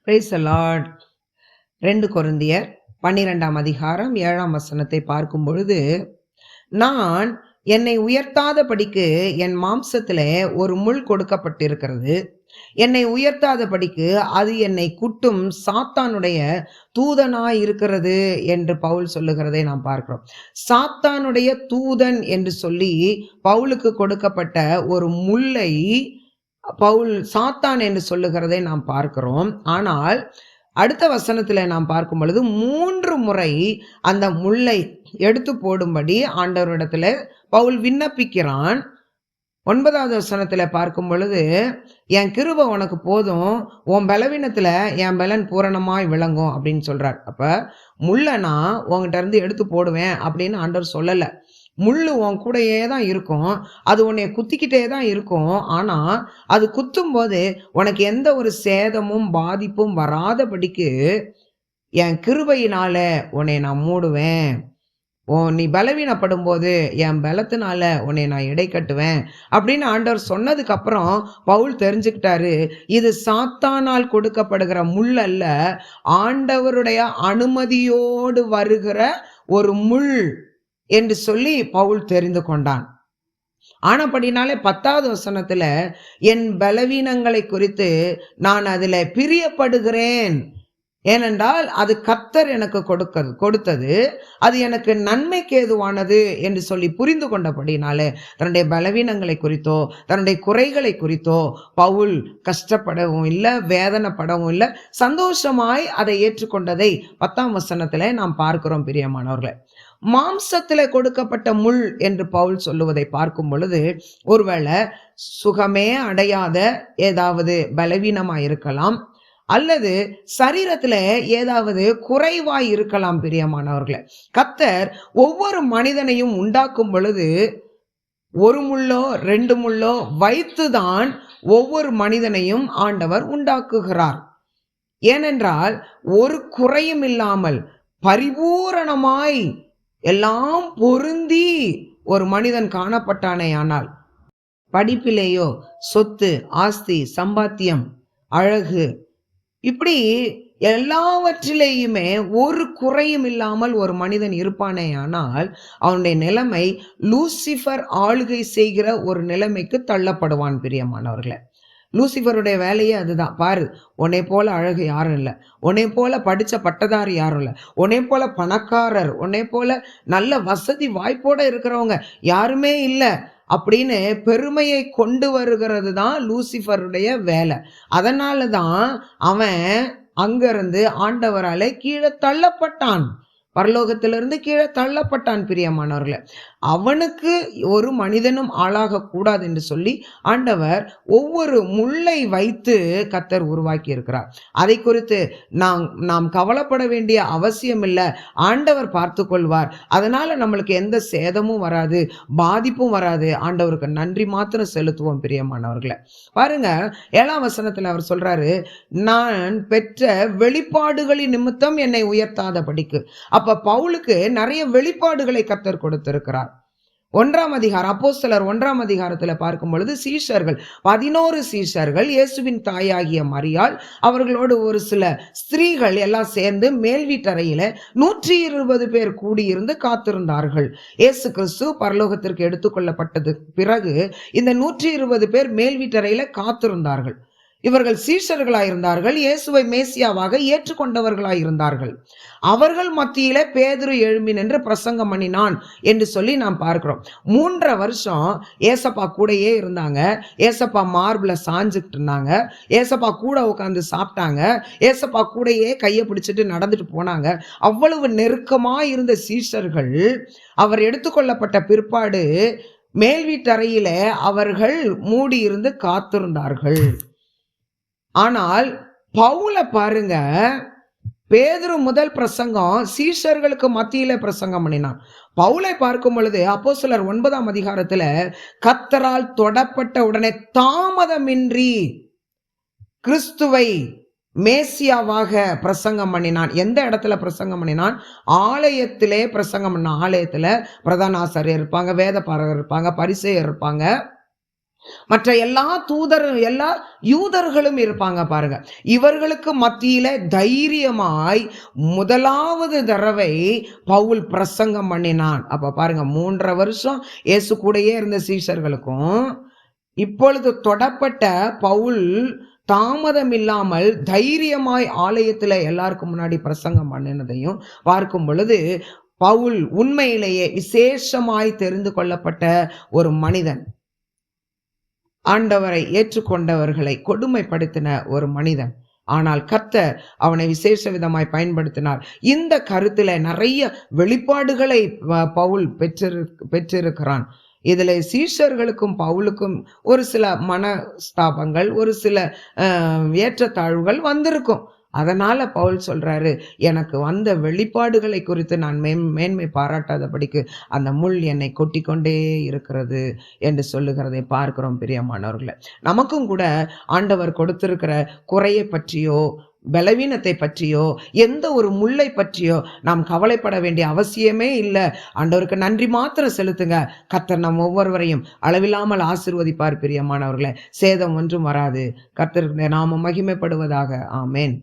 Praise the Lord. 2 கொரிந்தியர் 12ஆம் அதிகாரம் 7ஆம் வசனத்தை பார்க்கும் பொழுது, நான் என்னை உயர்த்தாதபடிக்கு என் மாம்சத்திலே ஒரு முள் கொடுக்கப்பட்டிருக்கிறது. என்னை உயர்த்தாதபடிக்கு அது என்னை குட்டும் சாத்தானுடைய தூதனாய் இருக்கிறது என்று பவுல் சொல்லுகிறதை நாம் பார்க்கிறோம். சாத்தானுடைய தூதன் என்று சொல்லி பவுலுக்கு கொடுக்கப்பட்ட ஒரு முள்ளை பவுல் சாத்தான் என்று சொல்லுகிறதை நாம் பார்க்கிறோம். ஆனால் அடுத்த வசனத்துல நாம் பார்க்கும் பொழுது 3 முறை அந்த முள்ளை எடுத்து போடும்படி ஆண்டவரிடத்துல பவுல் விண்ணப்பிக்கிறான். 9வது வசனத்துல பார்க்கும் பொழுது, என் கிருபை உனக்கு போதும், உன் பலவீனத்துல என் பலன் பூரணமாய் விளங்கும் அப்படின்னு சொல்றார். அப்ப முள்ளை நான் உங்ககிட்ட இருந்து எடுத்து போடுவேன் அப்படின்னு ஆண்டவர் சொல்லல. முள்ளு உன் கூடயே தான் இருக்கும், அது உன்னை குத்திக்கிட்டே தான் இருக்கும். ஆனா அது குத்தும் போது உனக்கு எந்த ஒரு சேதமும் பாதிப்பும் வராதபடிக்கு என் கிருபையினால உன்னை நான் மூடுவேன். நீ பலவீனப்படும் போது என் பலத்தினால உன்னை நான் இடை கட்டுவேன் அப்படின்னு ஆண்டவர் சொன்னதுக்கு அப்புறம் பவுல் தெரிஞ்சுக்கிட்டாரு, இது சாத்தானால் கொடுக்கப்படுகிற முள் அல்ல, ஆண்டவருடைய அனுமதியோடு வருகிற ஒரு முள் என்று சொல்லி பவுல் தெரிந்து கொண்டான். ஆனபடினாலே 10வது வசனத்துல, என் பலவீனங்களை குறித்து நான் அதுல பிரியப்படுகிறேன், ஏனென்றால் அது கர்த்தர் எனக்கு கொடுத்தது, அது எனக்கு நன்மைக்கு ஏதுவானது என்று சொல்லி புரிந்து கொண்டபடினாலே தன்னுடைய பலவீனங்களை குறித்தோ தன்னுடைய குறைகளை குறித்தோ பவுல் கஷ்டப்படவும் இல்லை, வேதனைப்படவும் இல்லை, சந்தோஷமாய் அதை ஏற்றுக்கொண்டதை 10ஆம் வசனத்துல நாம் பார்க்கிறோம். பிரியமானவர்களே, மாம்சத்திலே கொடுக்கப்பட்ட முள் என்று பவுல் சொல்லுவதை பார்க்கும் பொழுது, ஒருவேளை சுகமே அடையாத ஏதாவது பலவீனமாய் இருக்கலாம், அல்லது சரீரத்துல ஏதாவது குறைவாய் இருக்கலாம். பிரியமானவர்களே, கர்த்தர் ஒவ்வொரு மனிதனையும் உண்டாக்கும் பொழுது 1 முள்ளோ 2 முள்ளோ வைத்துதான் ஒவ்வொரு மனிதனையும் ஆண்டவர் உண்டாக்குகிறார். ஏனென்றால் ஒரு குறையும் இல்லாமல் பரிபூரணமாய் எல்லாம் பொருந்தி ஒரு மனிதன் காணப்பட்டானே, ஆனால் படிப்பிலேயோ சொத்து ஆஸ்தி சம்பாத்தியம் அழகு இப்படி எல்லாவற்றிலேயுமே ஒரு குறையும் இல்லாமல் ஒரு மனிதன் இருப்பானே, ஆனால் அவனுடைய நிலைமை லூசிஃபர் ஆளுகை செய்கிற ஒரு நிலைமைக்கு தள்ளப்படுவான். பிரியமானவர்களே, லூசிஃபருடைய வேலையே அதுதான். பாரு, உன்னை போல அழகு யாரும் இல்லை, உன்னை போல படித்த பட்டதாரி யாரும் இல்லை, உன்னை போல பணக்காரர், உன்னை போல நல்ல வசதி வாய்ப்போட இருக்கிறவங்க யாருமே இல்லை அப்படின்னு பெருமையை கொண்டு வருகிறது தான் லூசிஃபருடைய வேலை. அதனால தான் அவன் அங்கிருந்து ஆண்டவராலே கீழே தள்ளப்பட்டான், பரலோகத்திலிருந்து கீழே தள்ளப்பட்டான். பிரியமானவர்களே, அவனுக்கு ஒரு மனிதனும் ஆளாக கூடாது என்று சொல்லி ஆண்டவர் முள்ளை வைத்து கர்த்தர் உருவாக்கி இருக்கிறார். அதை குறித்து நாம் கவலைப்பட வேண்டிய அவசியம் இல்லை, ஆண்டவர் பார்த்து கொள்வார். அதனால நம்மளுக்கு எந்த சேதமும் வராது, பாதிப்பும் வராது. ஆண்டவருக்கு நன்றி மாத்திரம் செலுத்துவோம். பிரியமானவர்களே, பாருங்க 7ஆம் வசனத்துல அவர் சொல்றாரு, நான் பெற்ற வெளிப்பாடுகளின் நிமித்தம் என்னை உயர்த்தாதபடிக்கு. அப்ப பவுலுக்கு நிறைய வெளிப்பாடுகளை கர்த்தர் கொடுத்திருக்கிறார். 1ஆம் அதிகாரம் அப்போஸ்தலர் 1ஆம் அதிகாரத்துல பார்க்கும் பொழுது சீஷர்கள் 11 சீஷர்கள், இயேசுவின் தாயாகிய மரியாள், அவர்களோடு ஒரு சில ஸ்திரீகள் எல்லாம் சேர்ந்து மேல் வீட்டறையில 120 பேர் கூடியிருந்து காத்திருந்தார்கள். இயேசு கிறிஸ்து பரலோகத்திற்கு எடுத்துக்கொள்ளப்பட்டது பிறகு இந்த 120 பேர் மேல் வீட்டறையில காத்திருந்தார்கள். இவர்கள் சீஷர்களாயிருந்தார்கள், இயேசுவை மேசியாவாக ஏற்றுக்கொண்டவர்களாயிருந்தார்கள். அவர்கள் மத்தியில பேதுரு எழும்பி நின்று பிரசங்கம் பண்ணினான் என்று சொல்லி நாம் பார்க்கிறோம். 3.5 வருஷம் ஏசப்பா கூடயே இருந்தாங்க. ஏசப்பா மார்பிள சாஞ்சுக்கிட்டு இருந்தாங்க, ஏசப்பா கூட உட்காந்து சாப்பிட்டாங்க, ஏசப்பா கூடயே கையை பிடிச்சிட்டு நடந்துட்டு போனாங்க. அவ்வளவு நெருக்கமா இருந்த சீஷர்கள் அவர் எடுத்துக்கொள்ளப்பட்ட பிற்பாடு மேல் வீட்டறையில அவர்கள் மூடி இருந்து காத்திருந்தார்கள். ஆனால் பவுல பாருங்க, பேதுரு முதல் பிரசங்கம் சீஷர்களுக்கு மத்தியில பிரசங்கம் பண்ணினான். பவுலை பார்க்கும் பொழுது அப்போஸ்தலர் 9ஆம் அதிகாரத்துல கர்த்தரால் தொடப்பட்ட உடனே தாமதமின்றி கிறிஸ்துவை மேசியாவாக பிரசங்கம் பண்ணினான். எந்த இடத்துல பிரசங்கம் பண்ணினான்? ஆலயத்திலே பிரசங்கம் பண்ணான். ஆலயத்துல பிரதான ஆசாரியர் இருப்பாங்க, வேத பாரகர் இருப்பாங்க, பரிசேயர் இருப்பாங்க. மற்ற எல்லா யூதர்களும் இருப்பாங்க பாருங்க. இவர்களுக்கு மத்தியில தைரியமாய் முதலாவது தடவை பவுல் பிரசங்கம் பண்ணினான். அப்ப பாருங்க, 3.5 வருஷம் இயேசு கூடயே இருந்த சீஷர்களுக்கும் இப்பொழுது தொடப்பட்ட பவுல் தாமதம் இல்லாமல் தைரியமாய் ஆலயத்துல எல்லாருக்கும் முன்னாடி பிரசங்கம் பண்ணினதையும் பார்க்கும் பொழுது, பவுல் உண்மையிலேயே விசேஷமாய் தெரிந்து கொள்ளப்பட்ட ஒரு மனிதன், ஆண்டவரை ஏற்றுக்கொண்டவர்களை கொடுமைப்படுத்தின ஒரு மனிதன். ஆனால் கர்த்தர் அவனை விசேஷ விதமாய் பயன்படுத்தினார். இந்த கருத்துல நிறைய வெளிப்பாடுகளை பவுல் பெற்றிருக்கிறான். இதுல சீஷர்களுக்கும் பவுலுக்கும் ஒரு சில மனஸ்தாபங்கள், ஒரு சில ஏற்றத்தாழ்வுகள் வந்திருக்கும். அதனால பவுல் சொல்றாரு, எனக்கு வந்த வெளிப்பாடுகளை குறித்து நான் மேன்மை பாராட்டாதபடிக்கு அந்த முள் என்னை கொட்டி கொண்டே இருக்கிறது என்று சொல்லுகிறதை பார்க்கிறோம். பிரியமானவர்களே, நமக்கும் கூட ஆண்டவர் கொடுத்திருக்கிற குறையை பற்றியோ பலவீனத்தை பற்றியோ எந்த ஒரு முல்லை பற்றியோ நாம் கவலைப்பட வேண்டிய அவசியமே இல்லை. ஆண்டவருக்கு நன்றி மாத்திரம் செலுத்துங்க. கர்த்தர் நம் ஒவ்வொருவரையும் அளவில்லாமல் ஆசீர்வதிப்பார். பிரியமானவர்களே, சேதம் ஒன்றும் வராது. கர்த்தருக்கு நாம மகிமைப்படுவதாக. ஆமேன்.